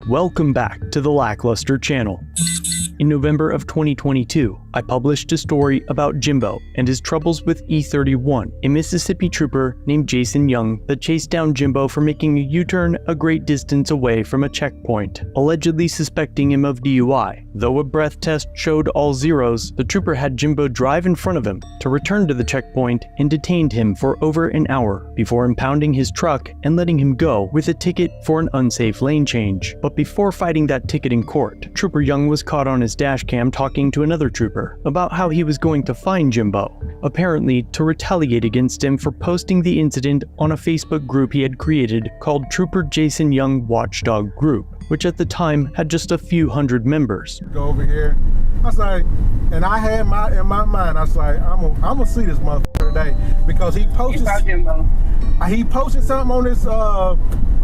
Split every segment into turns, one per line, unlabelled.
Welcome back to the Lackluster channel. In November of 2022, I published a story about Jimbo and his troubles with E31, a Mississippi trooper named Jason Young that chased down Jimbo for making a U-turn a great distance away from a checkpoint, allegedly suspecting him of DUI. Though a breath test showed all zeros, the trooper had Jimbo drive in front of him to return to the checkpoint and detained him for over an hour before impounding his truck and letting him go with a ticket for an unsafe lane change. But before fighting that ticket in court, Trooper Young was caught on his dash cam talking to another trooper about how he was going to find Jimbo, apparently to retaliate against him for posting the incident on a Facebook group he had created called Trooper Jason Young Watchdog Group, which at the time had just a few hundred members.
Go over here. I was like, and I had in my mind, I was like, I'm gonna see this motherfucker today because he posted something on his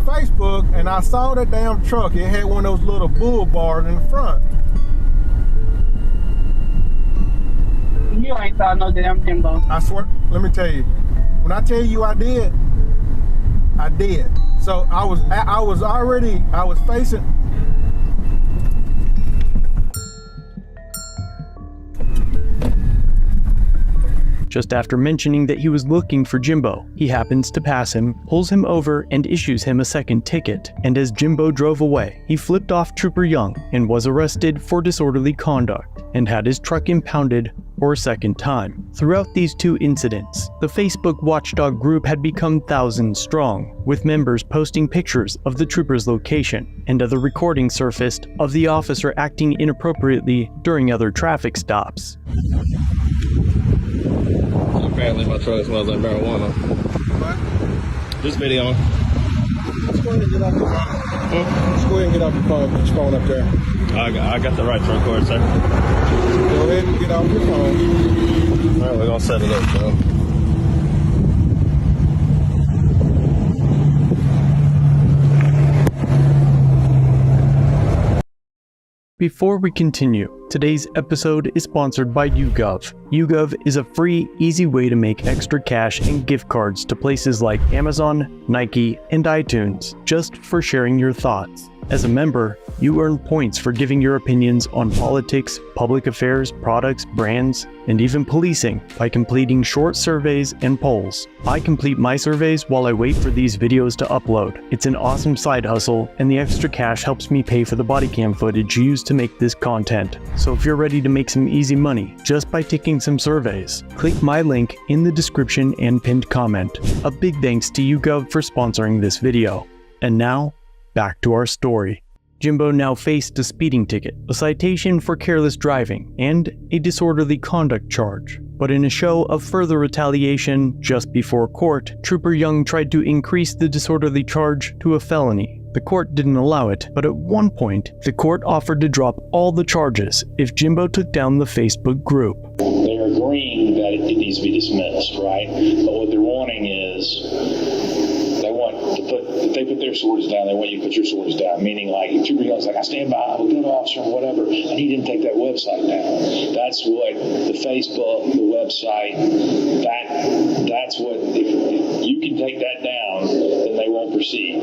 Facebook, and I saw that damn truck. It had one of those little bull bars in the front.
You ain't saw no damn Jimbo.
I swear, let me tell you, when I tell you I did. So I was facing.
Just after mentioning that he was looking for Jimbo, he happens to pass him, pulls him over, and issues him a second ticket. And as Jimbo drove away, he flipped off Trooper Young and was arrested for disorderly conduct and had his truck impounded for a second time. Throughout these two incidents, the Facebook watchdog group had become thousands strong, with members posting pictures of the trooper's location, and other recordings surfaced of the officer acting inappropriately during other traffic stops.
Apparently my truck smells like marijuana.
What?
This video.
Let's go ahead and get off the phone. Let's go ahead and get off the phone. Put your phone up there.
I got the right to record, sir.
Go ahead and get off your phone.
Alright, we're gonna set it up, bro.
Before we continue, today's episode is sponsored by YouGov. YouGov is a free, easy way to make extra cash and gift cards to places like Amazon, Nike, and iTunes, just for sharing your thoughts. As a member, you earn points for giving your opinions on politics, public affairs, products, brands, and even policing by completing short surveys and polls. I complete my surveys while I wait for these videos to upload. It's an awesome side hustle, and the extra cash helps me pay for the body cam footage used to make this content. So if you're ready to make some easy money just by taking some surveys, click my link in the description and pinned comment. A big thanks to YouGov for sponsoring this video. And now, back to our story. Jimbo now faced a speeding ticket, a citation for careless driving, and a disorderly conduct charge. But in a show of further retaliation, just before court, Trooper Young tried to increase the disorderly charge to a felony. The court didn't allow it, but at one point, the court offered to drop all the charges if Jimbo took down the Facebook group.
They're agreeing that it needs to be dismissed, right? But what they're wanting is if they put their swords down, they want you to put your swords down. Meaning, like, if Trooper Young's like, I stand by, I'm a good officer, or whatever, and he didn't take that website down. That's what the Facebook, the website, that's what, if you can take that down, then they won't proceed.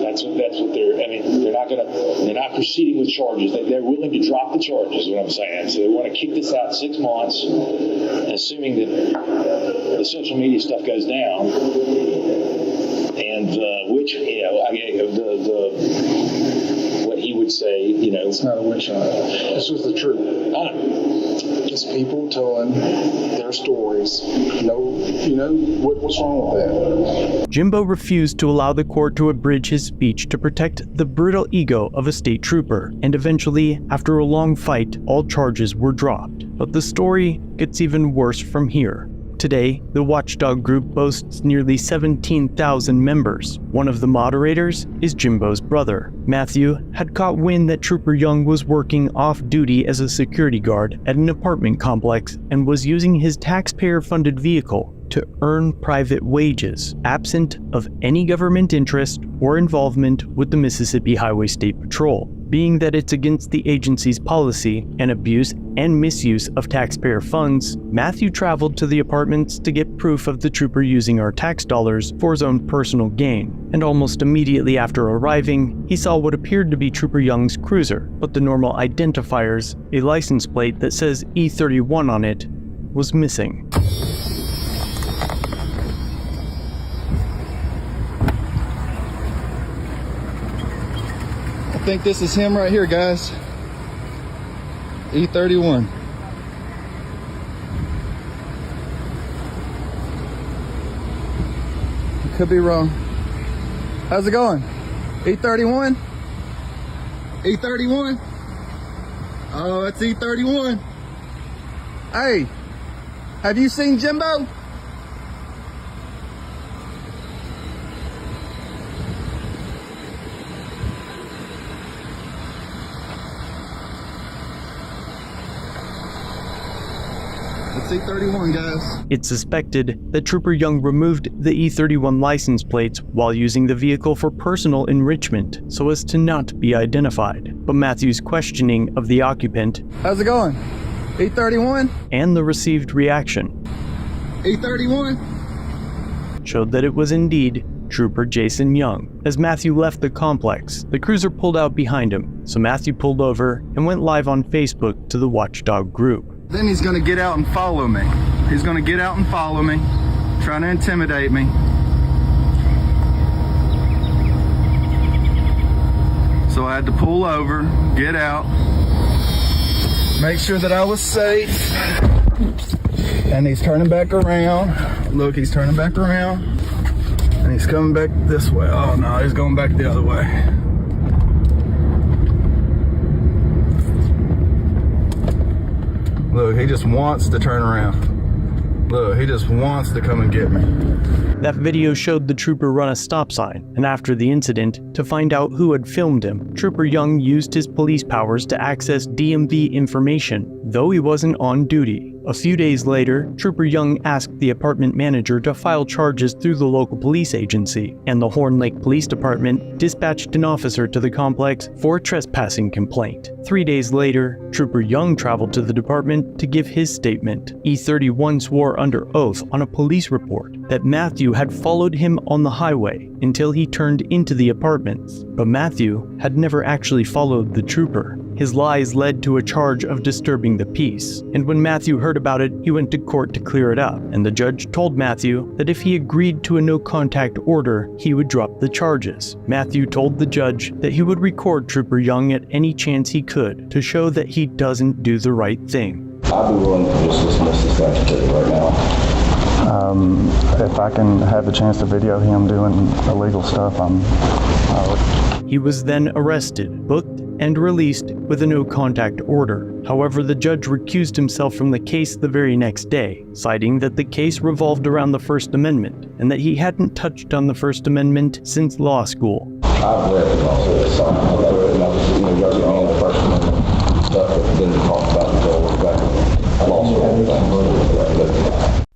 That's what they're not proceeding with charges. They're willing to drop the charges, is what I'm saying. So they want to kick this out 6 months, assuming that the social media stuff goes down. And which, what he would say,
It's not a witch hunt. This was the truth. Just people telling their stories. What's wrong with that?
Jimbo refused to allow the court to abridge his speech to protect the brutal ego of a state trooper, and eventually, after a long fight, all charges were dropped. But the story gets even worse from here. Today, the watchdog group boasts nearly 17,000 members. One of the moderators is Jimbo's brother. Matthew had caught wind that Trooper Young was working off-duty as a security guard at an apartment complex and was using his taxpayer-funded vehicle to earn private wages, absent of any government interest or involvement with the Mississippi Highway State Patrol. Being that it's against the agency's policy and abuse and misuse of taxpayer funds, Matthew traveled to the apartments to get proof of the trooper using our tax dollars for his own personal gain. And almost immediately after arriving, he saw what appeared to be Trooper Young's cruiser, but the normal identifiers, a license plate that says E31 on it, was missing.
I think this is him right here, guys. E31. I could be wrong. How's it going? E31? E31? Oh, it's E31. Hey, have you seen Jimbo? It's E31, guys.
It's suspected that Trooper Young removed the E31 license plates while using the vehicle for personal enrichment so as to not be identified. But Matthew's questioning of the occupant,
How's it going? E31?
and the received reaction
E31?
showed that it was indeed Trooper Jason Young. As Matthew left the complex, the cruiser pulled out behind him, so Matthew pulled over and went live on Facebook to the Watchdog group.
Then he's gonna get out and follow me. He's gonna get out and follow me, trying to intimidate me. So I had to pull over, get out, make sure that I was safe. And he's turning back around. Look, he's turning back around. And he's coming back this way. Oh no, he's going back the other way. Look, he just wants to turn around. Look, he just wants to come and get me.
That video showed the trooper run a stop sign, and after the incident, to find out who had filmed him, Trooper Young used his police powers to access DMV information, though he wasn't on duty. A few days later, Trooper Young asked the apartment manager to file charges through the local police agency, and the Horn Lake Police Department dispatched an officer to the complex for a trespassing complaint. 3 days later, Trooper Young traveled to the department to give his statement. E31 swore under oath on a police report that Matthew had followed him on the highway until he turned into the apartments, but Matthew had never actually followed the trooper. His lies led to a charge of disturbing the peace, and when Matthew heard about it, he went to court to clear it up, and the judge told Matthew that if he agreed to a no-contact order, he would drop the charges. Matthew told the judge that he would record Trooper Young at any chance he could to show that he doesn't do the right thing.
I'd be willing to just dismiss this activity right now.
If I can have the chance to video him doing illegal stuff,
He was then arrested, booked, and released with a no-contact order. However, the judge recused himself from the case the very next day, citing that the case revolved around the First Amendment, and that he hadn't touched on the First Amendment since law school.
I've read the law, I've read it, and I was, you're the only person that didn't talk about the bill exactly. I've also read things.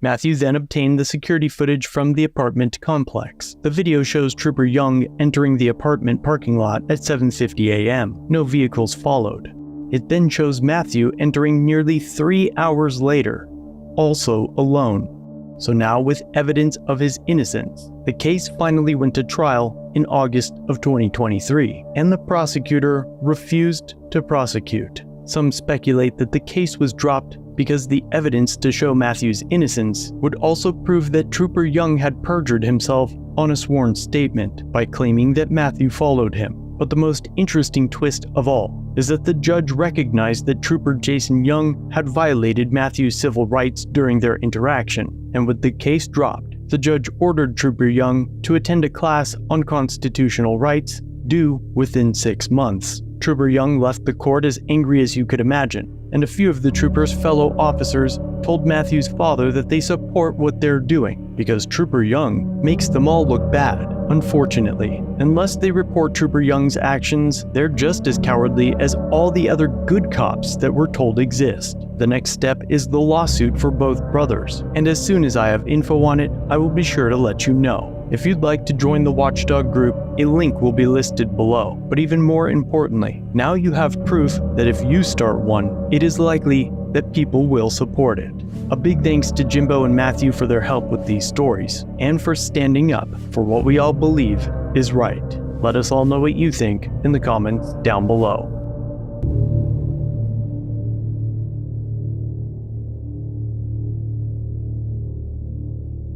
Matthew then obtained the security footage from the apartment complex. The video shows Trooper Young entering the apartment parking lot at 7:50 a.m. No vehicles followed. It then shows Matthew entering nearly 3 hours later, also alone. So now with evidence of his innocence, the case finally went to trial in August of 2023, and the prosecutor refused to prosecute. Some speculate that the case was dropped because the evidence to show Matthew's innocence would also prove that Trooper Young had perjured himself on a sworn statement by claiming that Matthew followed him. But the most interesting twist of all is that the judge recognized that Trooper Jason Young had violated Matthew's civil rights during their interaction, and with the case dropped, the judge ordered Trooper Young to attend a class on constitutional rights due within 6 months. Trooper Young left the court as angry as you could imagine, and a few of the trooper's fellow officers told Matthew's father that they support what they're doing because Trooper Young makes them all look bad. Unfortunately, unless they report Trooper Young's actions, they're just as cowardly as all the other good cops that we're told exist. The next step is the lawsuit for both brothers, and as soon as I have info on it, I will be sure to let you know. If you'd like to join the Watchdog group, a link will be listed below. But even more importantly, now you have proof that if you start one, it is likely that people will support it. A big thanks to Jimbo and Matthew for their help with these stories, and for standing up for what we all believe is right. Let us all know what you think in the comments down below.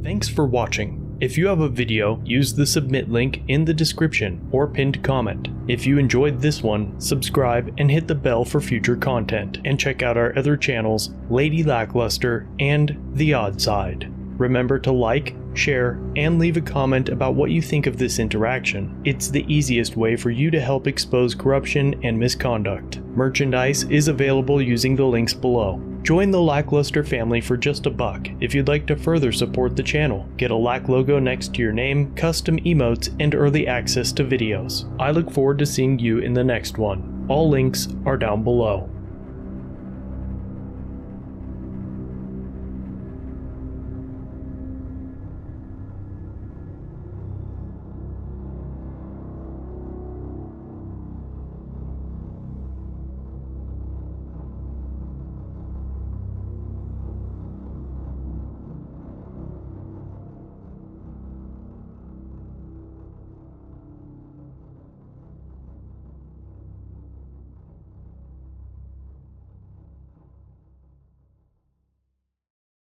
Thanks for watching. If you have a video, use the submit link in the description or pinned comment. If you enjoyed this one, subscribe and hit the bell for future content, and check out our other channels, Lady Lackluster and The Odd Side. Remember to like, share, and leave a comment about what you think of this interaction. It's the easiest way for you to help expose corruption and misconduct. Merchandise is available using the links below. Join the Lackluster family for just $1 if you'd like to further support the channel. Get a Lack logo next to your name, custom emotes, and early access to videos. I look forward to seeing you in the next one. All links are down below.